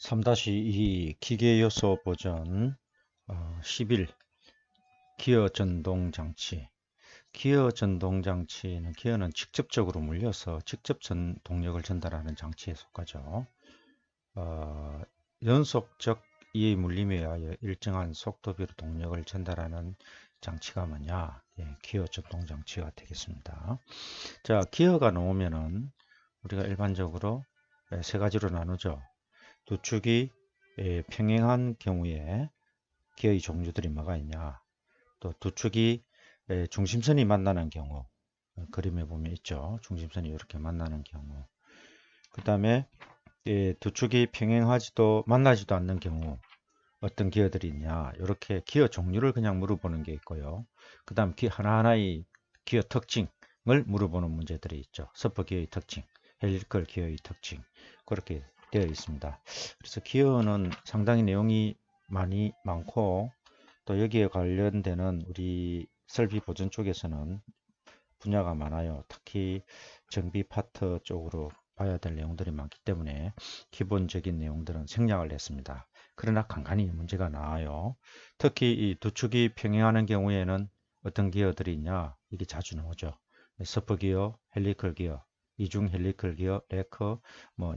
3-2 기계요소 버전 11 기어 전동 장치. 기어 전동 장치는 기어는 직접적으로 물려서 직접 동력을 전달하는 장치에 속하죠. 연속적 이 물림에 의하여 일정한 속도비로 동력을 전달하는 장치가 뭐냐? 기어 전동 장치가 되겠습니다. 자, 기어가 나오면은 우리가 일반적으로 세 가지로 나누죠. 두 축이 평행한 경우에 기어의 종류들이 뭐가 있냐. 또 두 축이 중심선이 만나는 경우, 그림에 보면 있죠. 중심선이 이렇게 만나는 경우. 그 다음에 두 축이 평행하지도 만나지도 않는 경우 어떤 기어들이 있냐. 이렇게 기어 종류를 그냥 물어보는 게 있고요. 그 다음 하나하나의 기어 특징을 물어보는 문제들이 있죠. 서퍼 기어의 특징, 헬리컬 기어의 특징, 그렇게 되어 있습니다. 그래서 기어는 상당히 내용이 많고 또 여기에 관련되는 우리 설비 보전 쪽에서는 분야가 많아요. 특히 정비 파트 쪽으로 봐야 될 내용들이 많기 때문에 기본적인 내용들은 생략을 했습니다. 그러나 간간히 문제가 나와요. 특히 이 두 축이 평행하는 경우에는 어떤 기어들이 있냐. 이게 자주 나오죠. 서퍼 기어, 헬리컬 기어, 이중 헬리컬 기어, 레커,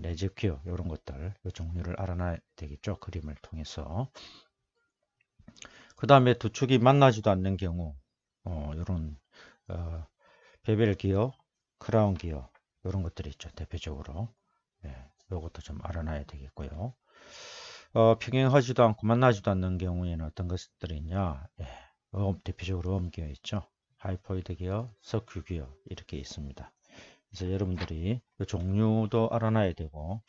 내집 기어 이런 것들 이 종류를 알아놔야 되겠죠. 그림을 통해서. 그 다음에 두 축이 만나지도 않는 경우 이런 베벨 기어, 크라운 기어 이런 것들이 있죠. 대표적으로 이것도 좀 알아놔야 되겠고요. 평행하지도 않고 만나지도 않는 경우에는 어떤 것들이 있냐. 대표적으로 기어 있죠. 하이포이드 기어, 서큐 기어 이렇게 있습니다. 그래서 여러분들이 이 종류도 알아놔야 되고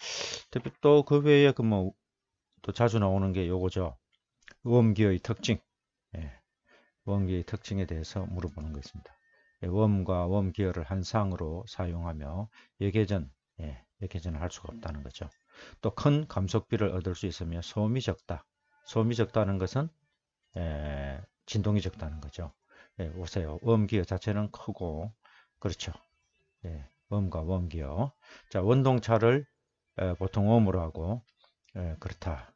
또 그 외에 또 자주 나오는 게 요거죠. 웜기어의 특징. 웜기어의 특징에 대해서 물어보는 것입니다. 웜과 웜기어를 한 쌍으로 사용하며 역회전을 할 수가 없다는 거죠. 또 큰 감속비를 얻을 수 있으며 소음이 적다. 소음이 적다는 것은 진동이 적다는 거죠. 보세요. 웜기어 자체는 크고 그렇죠. 웜과 웜기어. 자, 원동차를 보통 웜으로 하고 그렇다.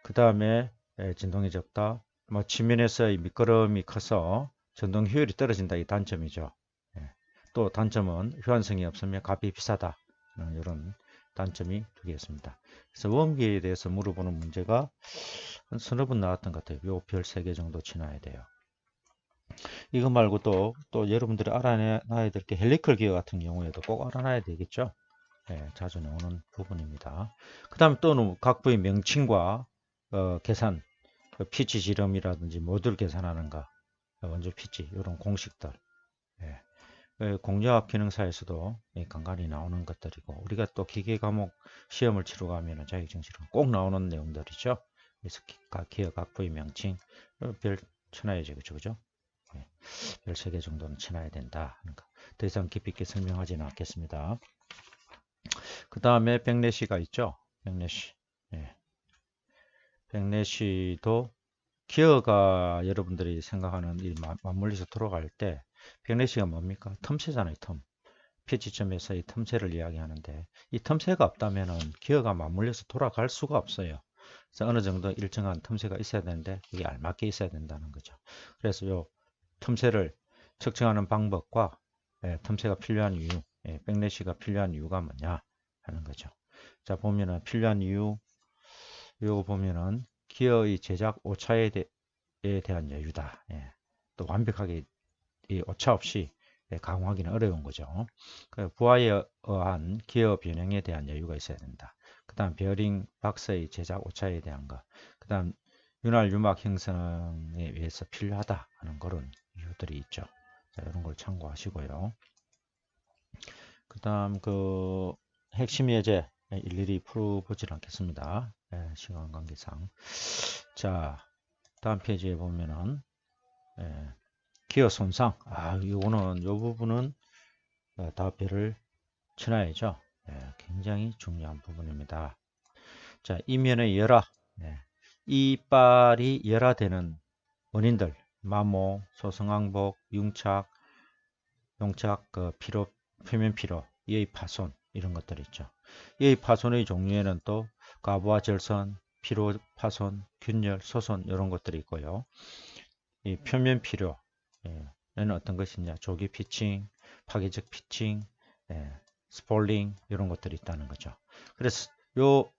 그 다음에 진동이 적다. 지면에서의 미끄럼이 커서 전동 효율이 떨어진다. 이 단점이죠. 또 단점은 호환성이 없으며 값이 비싸다. 이런 단점이 두 개 있습니다. 그래서 웜기에 대해서 물어보는 문제가 한 서너 번 나왔던 것 같아요. 요 별 3개 정도 지나야 돼요. 이거 말고 또 여러분들이 알아놔야 될 게 헬리컬 기어 같은 경우에도 꼭 알아놔야 되겠죠. 자주 나오는 부분입니다. 그 다음에 또 각 부의 명칭과 계산, 피치 지름이라든지 모듈 계산하는가, 원조 피치 이런 공식들, 공유학 기능사에서도 간간히 나오는 것들이고 우리가 또 기계 과목 시험을 치러 가면 자격증실은 꼭 나오는 내용들이죠. 그래서 기어 각 부의 명칭 별 쳐놔야죠, 그죠? 별 3개 정도는 쳐놔야 된다. 그러니까 더 이상 깊이 있게 설명하지는 않겠습니다. 그 다음에 백내시가 있죠. 백내시. 백내시도 기어가 여러분들이 생각하는 이 맞물려서 돌아갈 때 백내시가 뭡니까? 틈새잖아요. 틈. 피치점에서의 틈새를 이야기하는데 이 틈새가 없다면 기어가 맞물려서 돌아갈 수가 없어요. 그래서 어느 정도 일정한 틈새가 있어야 되는데 이게 알맞게 있어야 된다는 거죠. 그래서 요 틈새를 측정하는 방법과 틈새가 필요한 이유, 백내시가 필요한 이유가 뭐냐 하는 거죠. 자, 보면은 필요한 이유, 요거 보면은 기어의 제작 오차에 대한 여유다. 또 완벽하게 이 오차 없이 강화하기는 어려운 거죠. 부하에 의한 기어 변형에 대한 여유가 있어야 된다. 그 다음 베어링 박스의 제작 오차에 대한 것. 그 다음 윤활 유막 형성에 의해서 필요하다 하는 그런 이유들이 있죠. 자, 이런 걸 참고하시고요. 그 다음 핵심 예제 일일이 풀어보질 않겠습니다. 시간 관계상. 자, 다음 페이지에 보면은 기어 손상. 이거는 요 부분은 다 별을 쳐놔야죠. 굉장히 중요한 부분입니다. 자, 이면의 열화. 이빨이 열화되는 원인들, 마모, 소성항복, 융착, 용착, 피로, 표면 피로, 이의 파손 이런 것들 있죠. 이의 파손의 종류에는 또 가부와 절선, 피로 파손, 균열, 소손 이런 것들이 있고요. 이 표면 피로 는 어떤 것이냐? 조기 피칭, 파괴적 피칭, 스폴링 이런 것들이 있다는 거죠. 그래서 요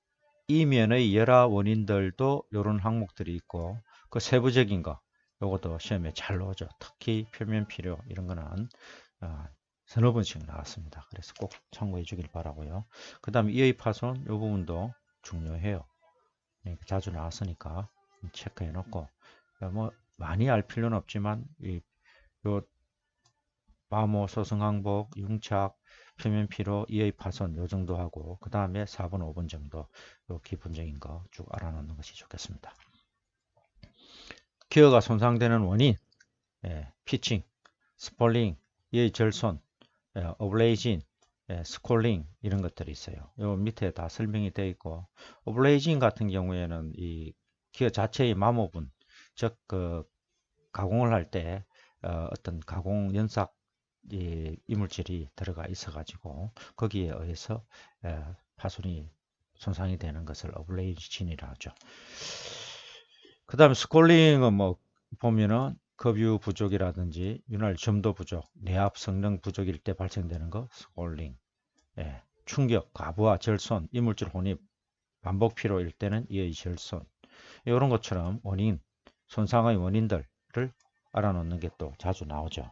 이면의 열화 원인들도 이런 항목들이 있고 그 세부적인 거 요것도 시험에 잘 나오죠. 특히 표면 피로 이런 거는 서너 번씩 나왔습니다. 그래서 꼭 참고해 주길 바라고요. 그 다음에 이의 파손 이 부분도 중요해요. 자주 나왔으니까 체크해 놓고 뭐 많이 알 필요는 없지만 요 마모, 소승항복, 융착, 표면 피로, 이의 파손 요 정도 하고 그 다음에 4번, 5번 정도 요 기본적인 거 쭉 알아놓는 것이 좋겠습니다. 기어가 손상되는 원인, 피칭, 스폴링, 이의 절손, 오블레이진, 스콜링 이런 것들이 있어요. 요 밑에 다 설명이 되어 있고 오블레이진 같은 경우에는 이 기어 자체의 마모분, 즉 그 가공을 할 때 어떤 가공 연삭 이물질이 들어가 있어 가지고 거기에 의해서 파손이 손상이 되는 것을 오블레이진이라 하죠. 그 다음에 스콜링은 뭐 보면은 급유 부족이라든지 윤활 점도 부족, 내압 성능 부족일 때 발생되는 거 스콜링, 충격, 가부와 절손, 이물질 혼입, 반복 피로일 때는 이의 절손 이런 것처럼 원인, 손상의 원인들을 알아놓는 게 또 자주 나오죠.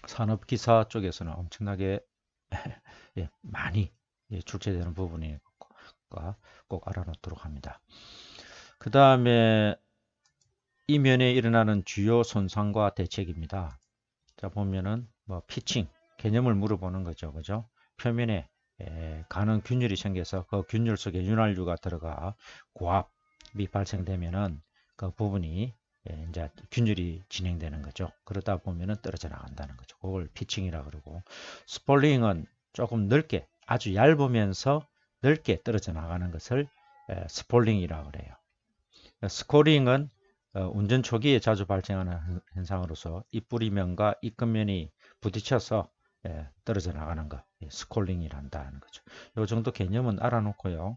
산업기사 쪽에서는 엄청나게 많이 출제되는 부분이니까 꼭 알아놓도록 합니다. 그 다음에 이면에 일어나는 주요 손상과 대책입니다. 자 보면은 뭐 피칭 개념을 물어보는 거죠, 그죠? 표면에 가는 균열이 생겨서 그 균열 속에 윤활유가 들어가 고압이 발생되면은 그 부분이 이제 균열이 진행되는 거죠. 그러다 보면은 떨어져 나간다는 거죠. 그걸 피칭이라 그러고 스폴링은 조금 넓게 아주 얇으면서 넓게 떨어져 나가는 것을 스폴링이라 그래요. 스코링은 운전 초기에 자주 발생하는 현상으로서 입뿌리면과 입근면이 부딪혀서 떨어져 나가는 것, 스콜링이란다는 거죠. 이 정도 개념은 알아놓고요.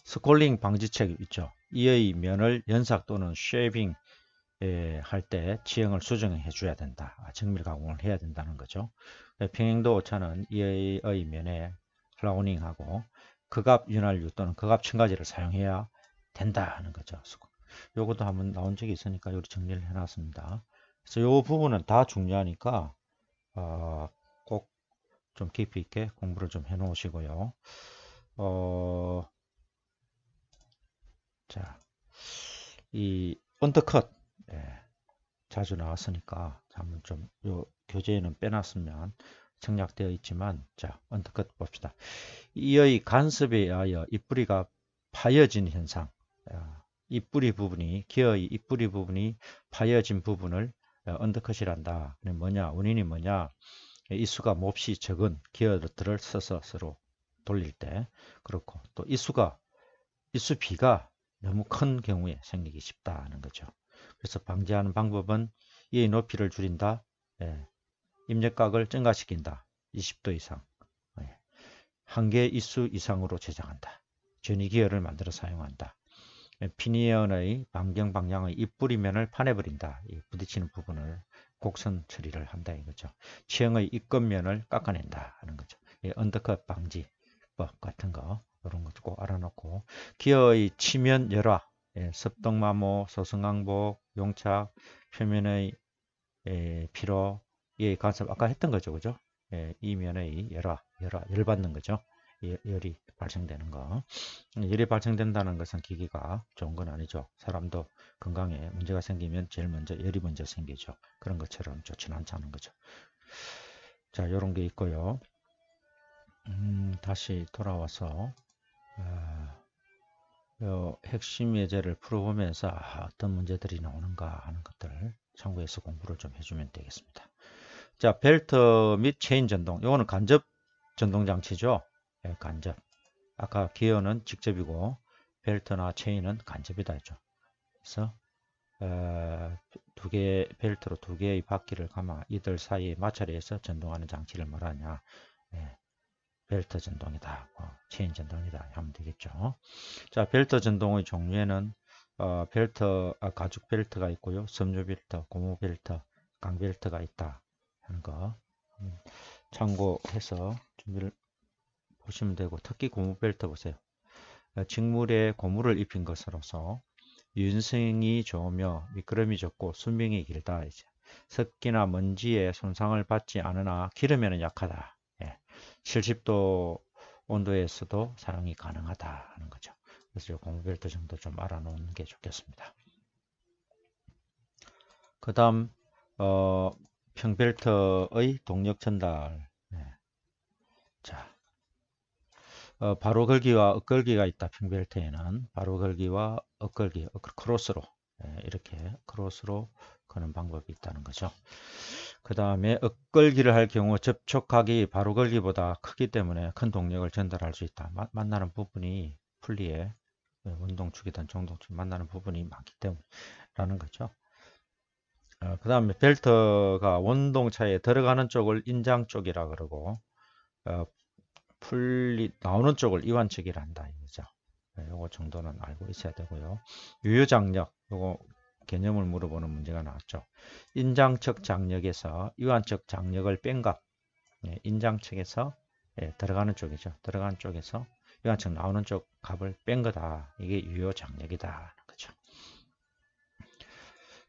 스콜링 방지책 있죠. 이의 면을 연삭 또는 쉐이빙 할 때 지형을 수정해 줘야 된다. 정밀 가공을 해야 된다는 거죠. 평행도 오차는 이의 면에 클라우닝하고 극압 윤활유 또는 극압 첨가제를 사용해야 된다 하는 거죠. 요것도 한번 나온 적이 있으니까 여기 정리를 해놨습니다. 그래서 요 부분은 다 중요하니까 꼭 좀 깊이 있게 공부를 좀 해 놓으시고요. 자, 이 언더컷 자주 나왔으니까 한번 좀 요 교재에는 빼놨으면 생략되어 있지만 자 언더컷 봅시다. 이의 간섭에 의하여 잎뿌리가 파여진 현상, 잎뿌리 부분이 기어의 잎뿌리 부분이 파여진 부분을 언더컷이란다. 뭐냐 원인이 뭐냐? 이수가 몹시 적은 기어들을 서서 서로 돌릴 때 그렇고 또 이수비가 너무 큰 경우에 생기기 쉽다는 거죠. 그래서 방지하는 방법은 이의 높이를 줄인다. 입력각을 증가시킨다. 20도 이상. 한 개 이수 이상으로 제작한다. 전위기어를 만들어 사용한다. 피니언의 반경 방향의 입뿌리면을 파내버린다. 부딪히는 부분을 곡선 처리를 한다 이거죠. 치형의 입근면을 깎아낸다 하는 거죠. 언더컷 방지법 같은 거 이런 것도 꼭 알아놓고 기어의 치면 열화, 습동마모, 소승항복, 용착, 표면의 피로, 간섭 아까 했던 거죠, 그죠? 이면의 열받는 거죠. 열이 발생되는 거. 열이 발생된다는 것은 기기가 좋은 건 아니죠. 사람도 건강에 문제가 생기면 제일 먼저 열이 먼저 생기죠. 그런 것처럼 좋지는 않다는 거죠. 자, 이런 게 있고요. 다시 돌아와서 핵심 예제를 풀어보면서 어떤 문제들이 나오는가 하는 것들을 참고해서 공부를 좀 해주면 되겠습니다. 자, 벨트 및 체인 전동. 이거는 간접 전동 장치죠. 간접. 아까 기어는 직접이고 벨트나 체인은 간접이다 했죠. 그래서 두 개의 벨트로 두 개의 바퀴를 감아 이들 사이에 마찰해서 전동하는 장치를 말하냐. 벨트 전동이다, 체인 전동이다 하면 되겠죠. 자, 벨트 전동의 종류에는 가죽 벨트가 있고요, 섬유 벨트, 고무 벨트, 강 벨트가 있다 하는 거 참고해서 준비를 보시면 되고, 특히 고무 벨트 보세요. 직물에 고무를 입힌 것으로서 유연성이 좋으며 미끄럼이 적고 수명이 길다. 이제 습기나 먼지에 손상을 받지 않으나 기름에는 약하다. 70도 온도에서도 사용이 가능하다 하는 거죠. 그래서 고무벨트 정도 좀 알아놓는 게 좋겠습니다. 그 다음 평벨트의 동력 전달. 자, 바로 걸기와 엇걸기가 있다. 평벨트에는 바로 걸기와 엇걸기, 크로스로 이렇게 크로스로 거는 방법이 있다는 거죠. 그 다음에 엇걸기를 할 경우 접촉각이 바로 걸기보다 크기 때문에 큰 동력을 전달할 수 있다. 만나는 부분이 풀리에 원동축이든 정동축 만나는 부분이 많기 때문이라는 거죠. 그 다음에 벨트가 원동차에 들어가는 쪽을 인장 쪽이라 그러고 나오는 쪽을 이완측이라 한다 이거죠. 요거 정도는 알고 있어야 되고요. 유효장력, 요거 개념을 물어보는 문제가 나왔죠. 인장측 장력에서 이완측 장력을 뺀 값, 인장측에서 들어가는 쪽이죠. 들어가는 쪽에서 이완측 나오는 쪽 값을 뺀 거다. 이게 유효장력이다. 그렇죠.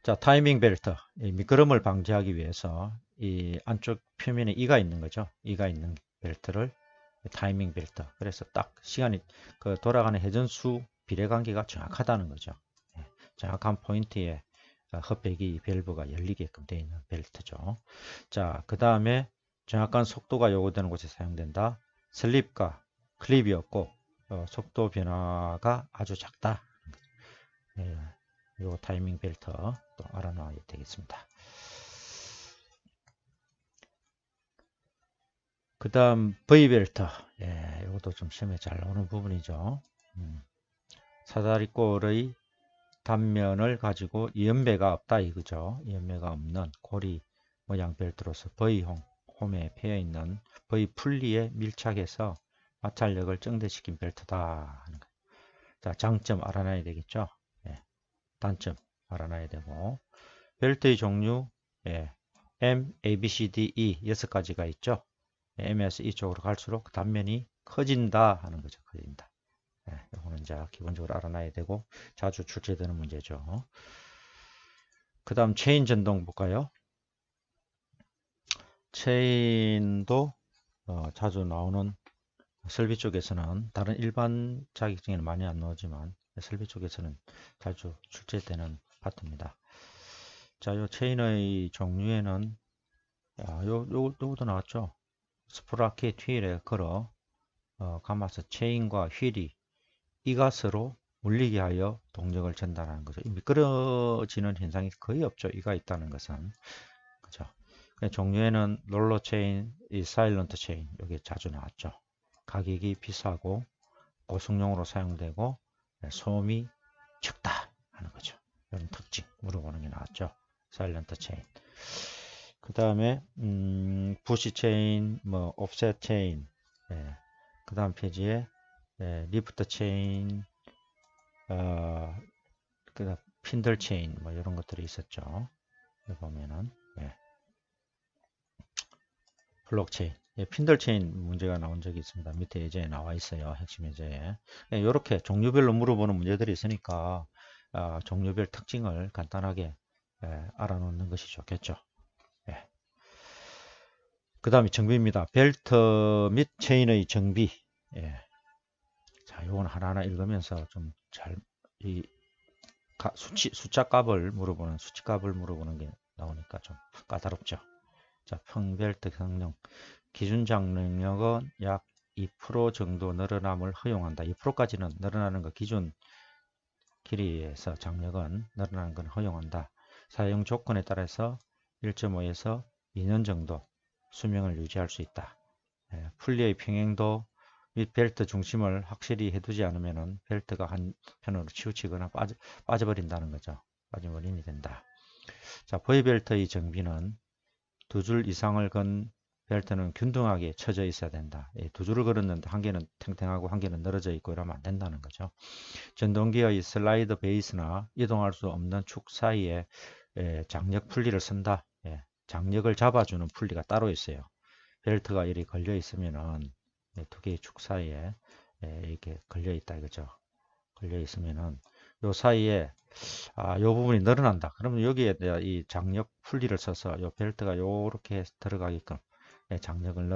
자, 타이밍 벨트, 미끄럼을 방지하기 위해서 이 안쪽 표면에 이가 있는 거죠. 이가 있는 벨트를 타이밍 벨트. 그래서 딱 시간이 돌아가는 회전수 비례관계가 정확하다는 거죠. 정확한 포인트에 흡배기 밸브가 열리게끔 되어 있는 벨트죠. 자, 그 다음에 정확한 속도가 요구되는 곳에 사용된다. 슬립과 클립이 없고 속도 변화가 아주 작다. 요 타이밍 벨트 또 알아놔야 되겠습니다. 그 다음 V벨트. 이것도 좀 시험에 잘 나오는 부분이죠. 사다리꼴의 단면을 가지고 이연배가 없다 이거죠. 이연배가 없는 고리 모양 벨트로서 V홈에 패여 있는 V 풀리에 밀착해서 마찰력을 증대시킨 벨트다 하는 거. 자, 장점 알아놔야 되겠죠. 단점 알아놔야 되고, 벨트의 종류 M, A, B, C, D, E 6가지가 있죠. M에서 이쪽으로 갈수록 단면이 커진다 하는 거죠. 커진다. 이거는 이제 기본적으로 알아놔야 되고 자주 출제되는 문제죠. 그 다음 체인 전동 볼까요? 체인도 자주 나오는 설비 쪽에서는 다른 일반 자격증에는 많이 안 나오지만 설비 쪽에서는 자주 출제되는 파트입니다. 자, 요 체인의 종류에는 요것도 나왔죠. 스프라켓 휠에 걸어 감아서 체인과 휠이 이갓으로 물리게 하여 동력을 전달하는 거죠. 미끄러지는 현상이 거의 없죠. 이가 있다는 것은. 그죠. 종류에는 롤러 체인, 사일런트 체인, 여기 자주 나왔죠. 가격이 비싸고 고속용으로 사용되고 소음이 적다 하는 거죠. 이런 특징 물어보는 게 나왔죠. 사일런트 체인. 그 다음에 부시 체인, 옵셋 체인. 그 다음 페이지에 리프트 체인, 그다음 핀들 체인 이런 것들이 있었죠. 여기 보면은 블록체인, 핀들 체인 문제가 나온 적이 있습니다. 밑에 예제에 나와 있어요. 핵심 예제에. 이렇게 종류별로 물어보는 문제들이 있으니까 종류별 특징을 간단하게 알아놓는 것이 좋겠죠. 그 다음에 정비입니다. 벨트 및 체인의 정비. 자, 요건 하나하나 읽으면서 좀 잘, 숫자 값을 물어보는, 수치값을 물어보는 게 나오니까 좀 까다롭죠. 자, 평벨트 성능. 기준 장력은 약 2% 정도 늘어남을 허용한다. 2%까지는 늘어나는 거, 기준 길이에서 장력은 늘어나는 건 허용한다. 사용 조건에 따라서 1.5에서 2년 정도 수명을 유지할 수 있다. 풀리의 평행도 및 벨트 중심을 확실히 해두지 않으면 벨트가 한편으로 치우치거나 빠져버린다는 거죠. 빠져버림이 된다. 자, V벨트의 정비는 두 줄 이상을 건 벨트는 균등하게 쳐져 있어야 된다. 두 줄을 걸었는데 한 개는 탱탱하고 한 개는 늘어져 있고 이러면 안 된다는 거죠. 전동기어의 슬라이드 베이스나 이동할 수 없는 축 사이에 장력 풀리를 쓴다. 장력을 잡아주는 풀리가 따로 있어요. 벨트가 이렇게 걸려 있으면은 두 개의 축 사이에 이렇게 걸려 있다 이거죠. 걸려 있으면은 요 사이에 요 부분이 늘어난다. 그러면 여기에 이 장력 풀리를 써서 요 벨트가 요렇게 들어가게끔 장력을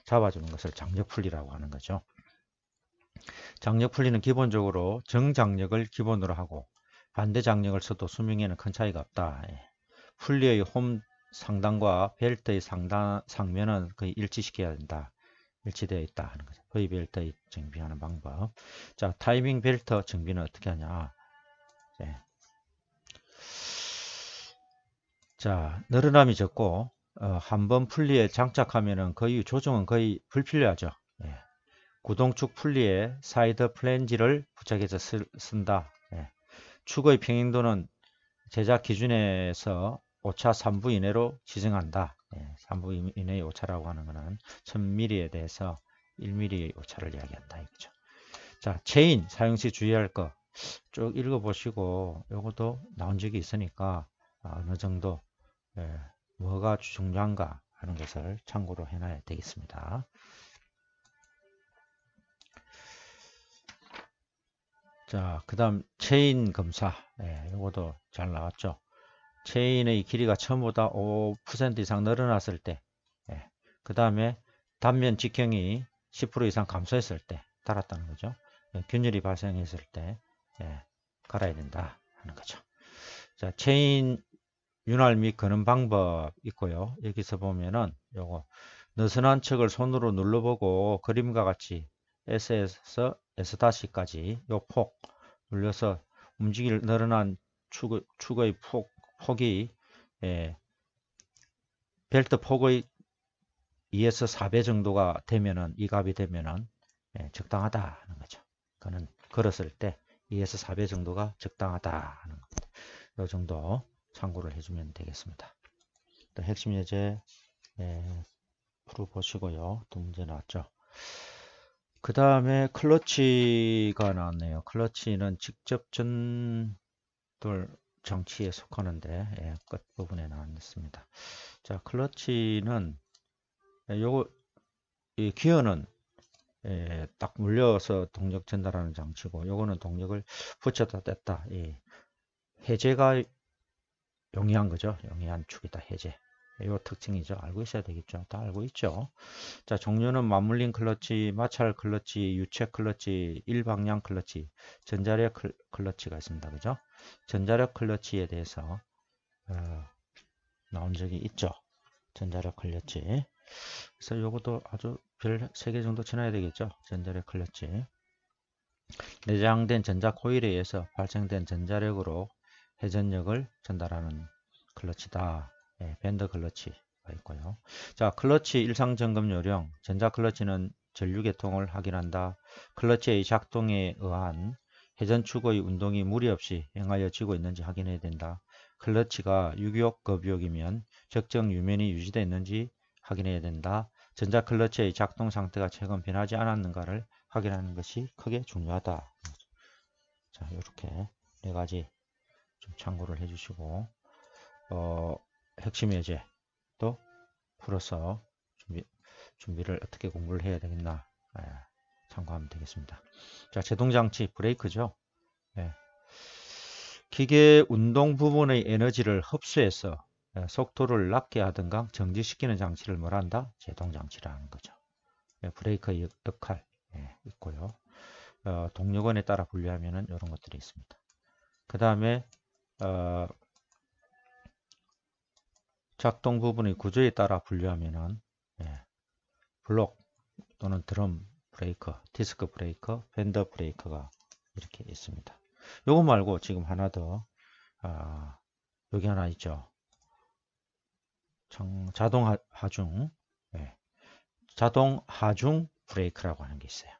잡아주는 것을 장력 풀리라고 하는 거죠. 장력 풀리는 기본적으로 정장력을 기본으로 하고 반대 장력을 써도 수명에는 큰 차이가 없다. 풀리의 홈 상단과 벨트의 상면은 거의 일치시켜야 된다. 일치되어 있다 하는 거죠. V 벨트의 정비하는 방법. 자, 타이밍 벨트 정비는 어떻게 하냐? 자, 늘어남이 적고 한번 풀리에 장착하면은 거의 조정은 거의 불필요하죠. 구동축 풀리에 사이드 플랜지를 부착해서 쓴다. 축의 평행도는 제작 기준에서 오차 3부 이내로 지정한다. 3부 이내의 오차라고 하는 것은 1000mm에 대해서 1mm 오차를 이야기한다. 이거죠. 자, 체인 사용 시 주의할 거 쭉 읽어보시고 요것도 나온 적이 있으니까 어느 정도 뭐가 중요한가 하는 것을 참고로 해놔야 되겠습니다. 자, 그 다음 체인 검사. 요것도 잘 나왔죠. 체인의 길이가 처음보다 5% 이상 늘어났을 때, 그 다음에 단면 직경이 10% 이상 감소했을 때 달았다는 거죠. 균열이 발생했을 때 갈아야 된다 하는 거죠. 자, 체인 윤활 및 거는 방법 있고요. 여기서 보면은 요거 느슨한 척을 손으로 눌러보고 그림과 같이 S에서 S-까지 요 폭 눌려서 움직일 늘어난 축의 폭이 벨트 폭의 2에서 4배 정도가 되면은 이 값이 되면은 적당하다 하는 거죠. 그는 걸었을 때 2에서 4배 정도가 적당하다 하는 겁니다. 이 정도 참고를 해주면 되겠습니다. 또 핵심 예제 풀어보시고요. 두 문제 나왔죠. 그 다음에 클러치가 나왔네요. 클러치는 직접 전돌 장치에 속하는데 끝부분에 나왔습니다. 자, 클러치는 요거 이 기어는 딱 물려서 동력 전달하는 장치고 요거는 동력을 붙였다 뗐다 해제가 용이한 거죠. 용이한 축이다. 해제. 요 특징이죠. 알고 있어야 되겠죠. 다 알고 있죠. 자, 종류는 맞물린 클러치, 마찰 클러치, 유체 클러치, 일방향 클러치, 전자력 클러치가 있습니다. 그죠? 전자력 클러치에 대해서 나온 적이 있죠. 전자력 클러치. 그래서 요것도 아주 별 3개 정도 지나야 되겠죠. 전자력 클러치. 내장된 전자 코일에 의해서 발생된 전자력으로 회전력을 전달하는 클러치다. 밴드 클러치가 있고요. 자, 클러치 일상 점검 요령. 전자 클러치는 전류 개통을 확인한다. 클러치의 작동에 의한 회전축의 운동이 무리 없이 행하여지고 있는지 확인해야 된다. 클러치가 유격, 급유격이면 적정 유면이 유지되어 있는지 확인해야 된다. 전자 클러치의 작동 상태가 최근 변하지 않았는가를 확인하는 것이 크게 중요하다. 자, 이렇게 4가지 좀 참고를 해주시고 핵심 예제도 풀어서 준비를 어떻게 공부를 해야 되겠나 참고하면 되겠습니다. 자, 제동장치 브레이크죠. 기계 운동 부분의 에너지를 흡수해서 속도를 낮게 하든가 정지시키는 장치를 뭐라 한다? 제동장치라는 거죠. 브레이크의 역할 있고요. 동력원에 따라 분류하면 이런 것들이 있습니다. 그 다음에 작동 부분의 구조에 따라 분류하면은 블록 또는 드럼 브레이커, 디스크 브레이커, 밴더 브레이커가 이렇게 있습니다. 요거 말고 지금 하나 더 여기 하나 있죠. 자동 하중 자동 하중 브레이크라고 하는 게 있어요.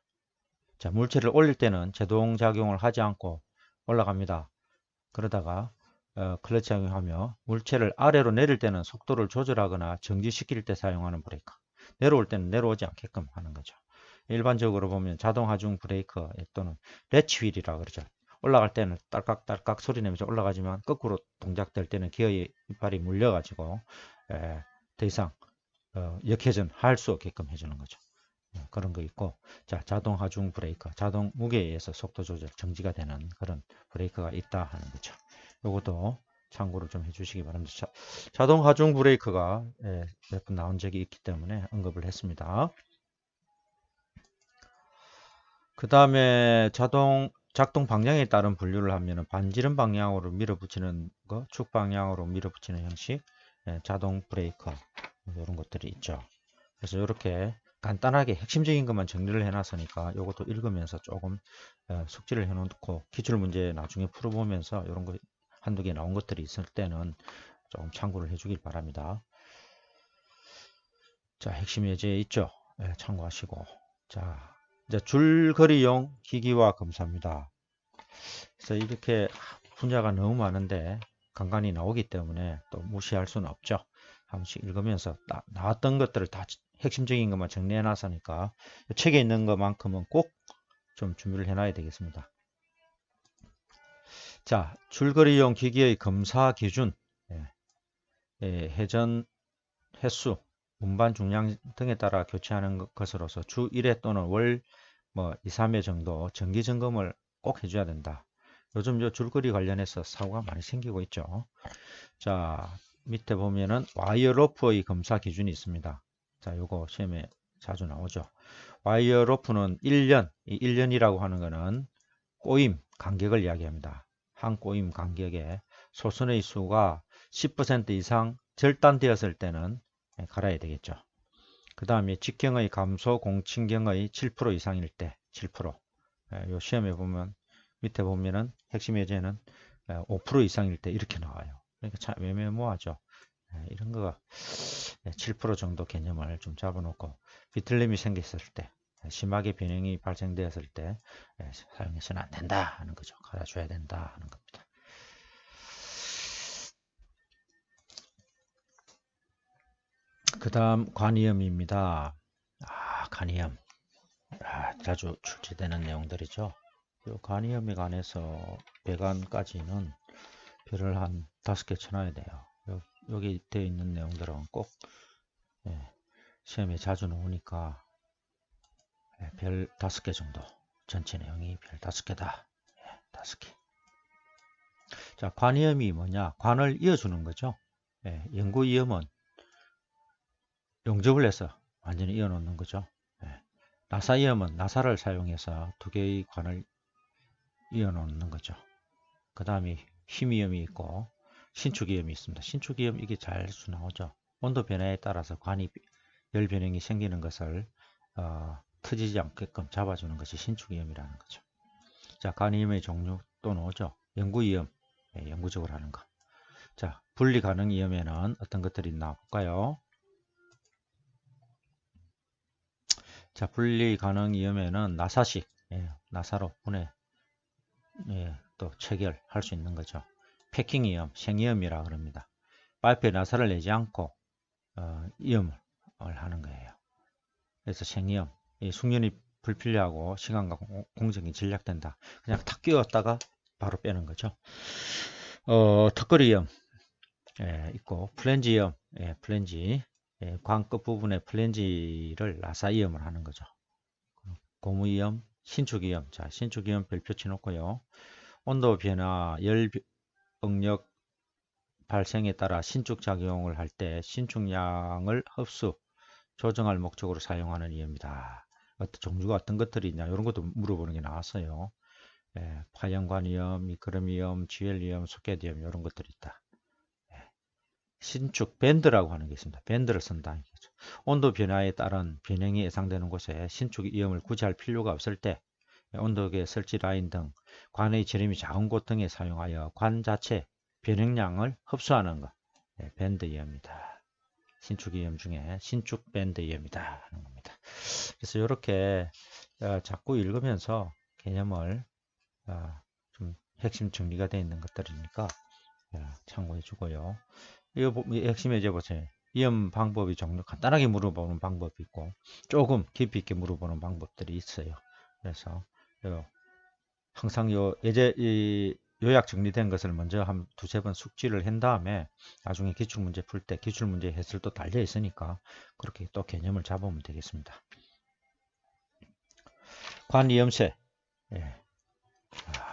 자, 물체를 올릴 때는 제동 작용을 하지 않고 올라갑니다. 그러다가 클러치 작용하며 물체를 아래로 내릴 때는 속도를 조절하거나 정지시킬 때 사용하는 브레이크. 내려올 때는 내려오지 않게끔 하는 거죠. 일반적으로 보면 자동 하중 브레이크 또는 레치 휠이라고 그러죠. 올라갈 때는 딸깍딸깍 소리 내면서 올라가지만 거꾸로 동작될 때는 기어의 이빨이 물려가지고 더 이상 역회전 할 수 없게끔 해주는 거죠. 그런 거 있고, 자, 자동 하중 브레이크, 자동 무게에 의해서 속도 조절 정지가 되는 그런 브레이크가 있다 하는 거죠. 요것도 참고를 좀 해주시기 바랍니다. 자동 하중 브레이크가 몇 번 나온 적이 있기 때문에 언급을 했습니다. 그 다음에 작동 방향에 따른 분류를 하면은 반지름 방향으로 밀어붙이는 거, 축 방향으로 밀어붙이는 형식, 자동 브레이크 이런 것들이 있죠. 그래서 이렇게 간단하게 핵심적인 것만 정리를 해놨으니까 이것도 읽으면서 조금 숙지를 해놓고 기출 문제 나중에 풀어보면서 이런 거 한두 개 나온 것들이 있을 때는 조금 참고를 해주길 바랍니다. 자, 핵심 예제 있죠? 참고하시고. 자, 이제 줄거리용 기기와 검사입니다. 그래서 이렇게 분야가 너무 많은데 간간히 나오기 때문에 또 무시할 수는 없죠. 한 번씩 읽으면서 나왔던 것들을 다 핵심적인 것만 정리해 놨으니까 책에 있는 것만큼은 꼭 좀 준비를 해 놔야 되겠습니다. 자, 줄거리용 기기의 검사 기준, 회전 횟수, 운반 중량 등에 따라 교체하는 것으로서 주 1회 또는 월 2, 3회 정도 정기 점검을 꼭 해줘야 된다. 요즘 줄거리 관련해서 사고가 많이 생기고 있죠. 자, 밑에 보면은 와이어 로프의 검사 기준이 있습니다. 자, 요거 시험에 자주 나오죠. 와이어 로프는 1년, 이 1년이라고 하는 거는 꼬임 간격을 이야기합니다. 한 꼬임 간격에 소선의 수가 10% 이상 절단되었을 때는 갈아야 되겠죠. 그 다음에 직경의 감소 공칭경의 7% 이상일 때 7%. 요 시험에 보면 밑에 보면은 핵심 예제는 5% 이상일 때 이렇게 나와요. 그러니까 참 애매모호하죠. 이런 거 7% 정도 개념을 좀 잡아놓고 비틀림이 생겼을 때 심하게 변형이 발생되었을 때 사용해서는 안 된다 하는 거죠. 갈아줘야 된다 하는 겁니다. 그 다음 관이염입니다. 관이염 자주 출제되는 내용들이죠. 관이염에 관해서 배관까지는 별을 한 5개 쳐놔야 돼요. 여기 되어 있는 내용들은 꼭 시험에 자주 나오니까 별 5개 정도, 전체 내용이 별 5개다. 5개. 자, 관이염이 뭐냐? 관을 이어주는 거죠. 연구이염은 용접을 해서 완전히 이어놓는 거죠. 나사이염은 나사를 사용해서 2개의 관을 이어놓는 거죠. 그 다음에 힘이염이 있고 신축이염이 있습니다. 신축이염 이게 잘 나오죠. 온도 변화에 따라서 관이 열 변형이 생기는 것을 터지지 않게끔 잡아주는 것이 신축이염이라는 거죠. 자, 관이염의 종류 또 나오죠. 영구이염, 영구적으로 하는 거. 자, 분리 가능 이염에는 어떤 것들이 있나 볼까요? 자, 분리 가능 이염에는 나사식, 나사로 분해, 또 체결할 수 있는 거죠. 패킹 이염, 생이염이라 그럽니다. 파이프에 나사를 내지 않고 이염을 하는 거예요. 그래서 생이염, 숙련이 불필요하고 시간과 공정이 절약된다. 그냥 탁 끼웠다가 바로 빼는 거죠. 턱걸이염 있고 플랜지염, 플랜지, 관 끝부분에 플랜지를 나사이염을 하는 거죠. 고무이염, 신축이염. 자, 신축이염 별표 쳐놓고요. 온도 변화, 열 응력 발생에 따라 신축 작용을 할 때 신축량을 흡수, 조정할 목적으로 사용하는 이염이다. 종류가 어떤 것들이 있냐 이런 것도 물어보는 게 나왔어요. 파연관이염, 미끄럼이염, GL이염, 소켓이염 이런 것들이 있다. 신축 밴드라고 하는 게 있습니다. 밴드를 쓴다. 온도 변화에 따른 변형이 예상되는 곳에 신축 이염을 굳이 할 필요가 없을 때 온도계 설치 라인 등 관의 지름이 작은 곳 등에 사용하여 관 자체 변형량을 흡수하는 것. 밴드 이염이다. 신축 이염 중에 신축 밴드 이염이다 하는 겁니다. 그래서 이렇게 자꾸 읽으면서 개념을 좀 핵심 정리가 되어 있는 것들이니까 참고해 주고요. 이거 핵심 예제 보세요. 이음 방법이 종류 간단하게 물어보는 방법이 있고 조금 깊이 있게 물어보는 방법들이 있어요. 그래서 항상 이 요약 정리된 것을 먼저 한 두세 번 숙지를 한 다음에 나중에 기출문제 풀 때 기출문제 해설도 달려 있으니까 그렇게 또 개념을 잡으면 되겠습니다. 관이염새. 예.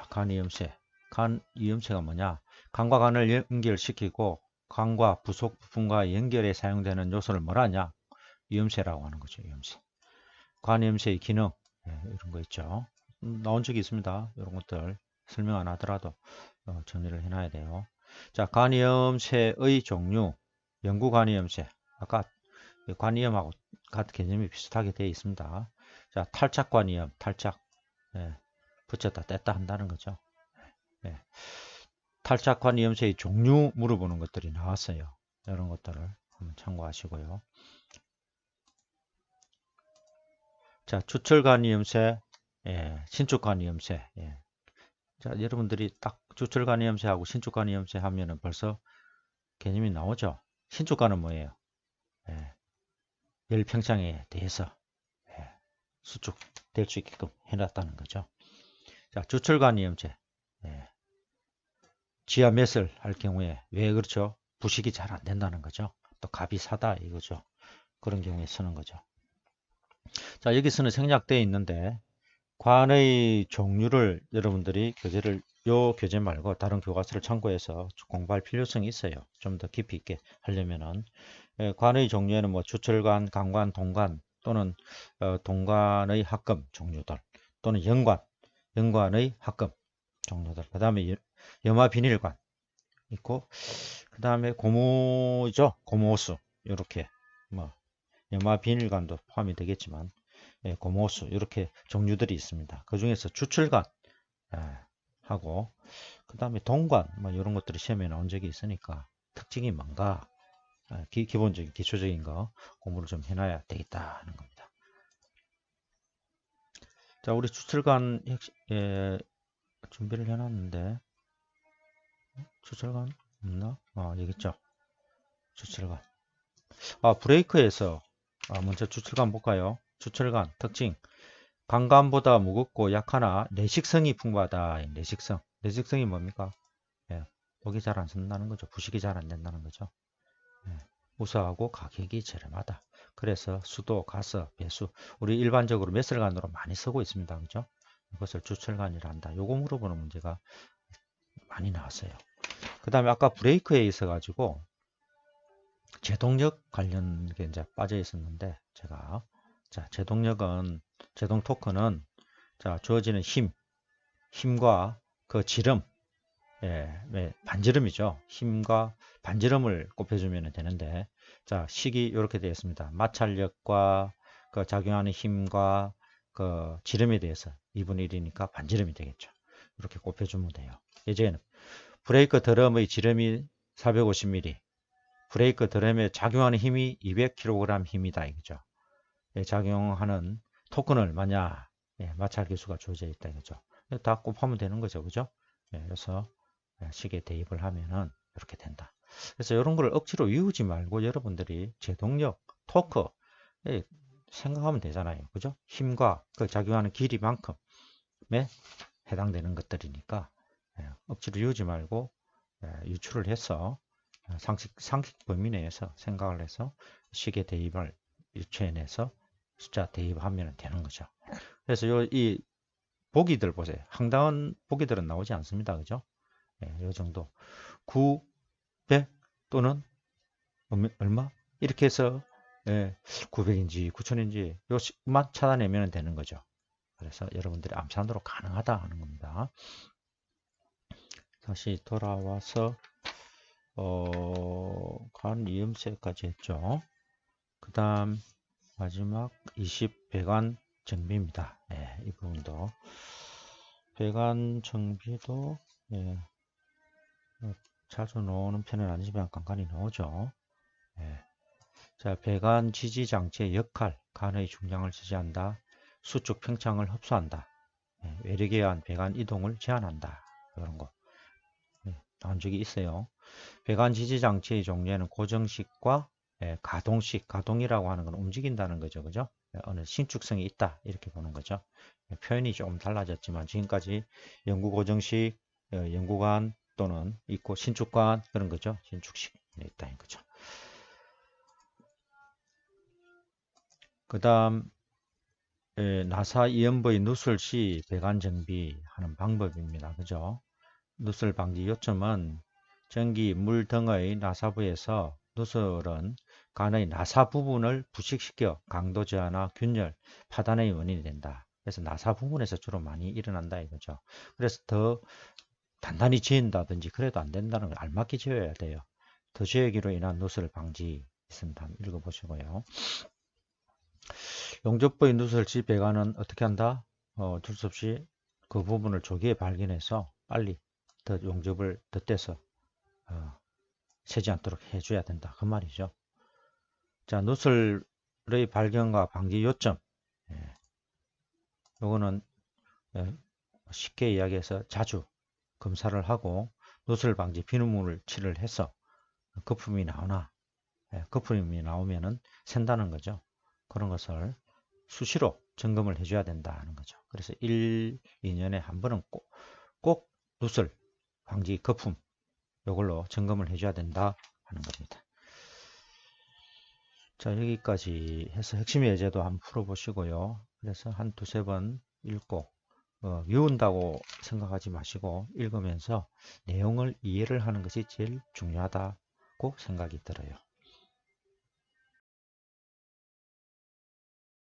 간이염새. 간이염새가 뭐냐? 간과 간을 연결시키고 간과 부속 부품과 연결에 사용되는 요소를 뭐라 하냐? 이염새라고 하는 거죠. 이염새. 간이염새의 기능. 예, 이런 거 있죠. 나온 적이 있습니다. 이런 것들 설명 안 하더라도 정리를 해놔야 돼요. 자, 간이염새의 종류. 영구 간이염새. 아까 관이염하고 같은 개념이 비슷하게 되어 있습니다. 자, 탈착 관이염. 탈착. 예, 붙였다 뗐다 한다는 거죠. 예. 탈착관 이염새의 종류 물어보는 것들이 나왔어요. 이런 것들을 한번 참고하시고요. 자, 주철관 이염새, 예, 신축관 이염새. 예. 자, 여러분들이 딱 주철관 이염새하고 신축관 이염새 하면은 벌써 개념이 나오죠. 신축관은 뭐예요? 예, 열평창에 대해서 예, 수축될 수 있게끔 해놨다는 거죠. 자, 주철관 이염새. 예. 지하 몇을 할 경우에 왜 그렇죠? 부식이 잘 안 된다는 거죠. 또 값이 사다 이거죠. 그런 경우에 쓰는 거죠. 자, 여기서는 생략되어 있는데 관의 종류를 여러분들이 요 교재 말고 다른 교과서를 참고해서 공부할 필요성이 있어요. 좀 더 깊이 있게 하려면은 관의 종류에는 뭐 주철관, 강관, 동관 또는 동관의 합금 종류들 또는 연관의 합금 종류들. 그 다음에 염화 비닐관 있고 그 다음에 고무죠. 고무호수 이렇게 뭐 염화 비닐관도 포함이 되겠지만 예, 고무호수 이렇게 종류들이 있습니다. 그 중에서 주철관 하고 그 다음에 동관 뭐 이런 것들이 시험에 나온 적이 있으니까 특징이 뭔가 기본적인 기초적인 거 공부를 좀 해놔야 되겠다 하는 겁니다. 자, 우리 주철관 준비를 해놨는데 주철관 없나? 여기 있죠. 주철관. 브레이크에서 먼저 주철관 볼까요? 주철관 특징. 강간보다 무겁고 약하나 내식성이 풍부하다. 내식성. 내식성이 뭡니까? 예, 독이 잘 안 쓴다는 거죠. 부식이 잘 안 된다는 거죠. 예, 우수하고 가격이 저렴하다. 그래서 수도, 가스, 배수. 우리 일반적으로 메슬간으로 많이 쓰고 있습니다. 그죠? 이것을 주철관이라 한다. 요거 물어보는 문제가 많이 나왔어요. 그 다음에 아까 브레이크에 있어가지고 제동력 관련 게 이제 빠져 있었는데 제가 자, 제동 토크는 자, 주어지는 힘과 그 지름 반지름이죠. 힘과 반지름을 곱해주면 되는데 자, 식이 이렇게 되어 있습니다. 마찰력과 그 작용하는 힘과 그 지름에 대해서 2분의 1이니까 반지름이 되겠죠. 이렇게 곱해주면 돼요. 예제는 브레이크 드럼의 지름이 450mm, 브레이크 드럼에 작용하는 힘이 200kg 힘이다 이거죠. 작용하는 토크는 만약 마찰 계수가 주어져 있다 이거죠. 다 곱하면 되는 거죠, 그죠? 그래서 식에 대입을 하면은 이렇게 된다. 그래서 이런 걸 억지로 외우지 말고 여러분들이 제동력, 토크 생각하면 되잖아요, 그죠? 힘과 그 작용하는 길이만큼에 해당되는 것들이니까 억지로 외우지 말고 유출을 해서 상식 범위 내에서 생각을 해서 식의 대입을 유추해내서 숫자 대입하면 되는 거죠. 그래서 이 보기들 보세요. 황당한 보기들은 나오지 않습니다. 그죠? 이 정도. 9, 100 또는 얼마? 이렇게 해서 900인지 9000인지 요만 찾아내면 되는 거죠. 그래서 여러분들이 암산으로 가능하다 하는 겁니다. 다시 돌아와서 간 이음새까지 했죠. 그 다음 마지막 20 배관 정비입니다. 이 부분도 배관 정비도 자주 나오는 편은 아니지만 간간히 나오죠. 자, 배관 지지 장치의 역할, 간의 중량을 지지한다. 수축 팽창을 흡수한다. 외력에 의한 배관 이동을 제한한다. 이런 거 나온 적이 있어요. 배관 지지 장치의 종류에는 고정식과 가동식, 가동이라고 하는 건 움직인다는 거죠. 그죠? 어느 신축성이 있다. 이렇게 보는 거죠. 표현이 조금 달라졌지만 지금까지 영구고정식, 영구관 또는 있고 신축관 그런 거죠. 신축식 있다는 거죠. 그 다음 나사 이연부의 누설 시 배관 정비하는 방법입니다. 그죠? 누설 방지 요점은 전기, 물 등의 나사부에서 누설은 간의 나사 부분을 부식시켜 강도 저하나 균열, 파단의 원인이 된다. 그래서 나사 부분에서 주로 많이 일어난다 이거죠. 그래서 더 단단히 지은다든지 그래도 안 된다는 걸 알맞게 지어야 돼요. 더 지으기로 인한 누설 방지 있습니다. 한번 읽어보시고요. 용접부의 누설 시 배관은 어떻게 한다? 어쩔 수 없이 그 부분을 조기에 발견해서 빨리 더 용접을 덧대서 새지 않도록 해줘야 된다. 그 말이죠. 자, 누설의 발견과 방지 요점. 요거는 쉽게 이야기해서 자주 검사를 하고 누설 방지 비누물을 칠을 해서 거품이 나오나 거품이 나오면은 샌다는 거죠. 그런 것을 수시로 점검을 해줘야 된다는 거죠. 그래서 1, 2년에 한 번은 꼭 누설 방지 거품 이걸로 점검을 해줘야 된다 하는 겁니다. 자, 여기까지 해서 핵심 예제도 한번 풀어보시고요. 그래서 한 두세 번 읽고 외운다고 생각하지 마시고 읽으면서 내용을 이해를 하는 것이 제일 중요하다고 생각이 들어요.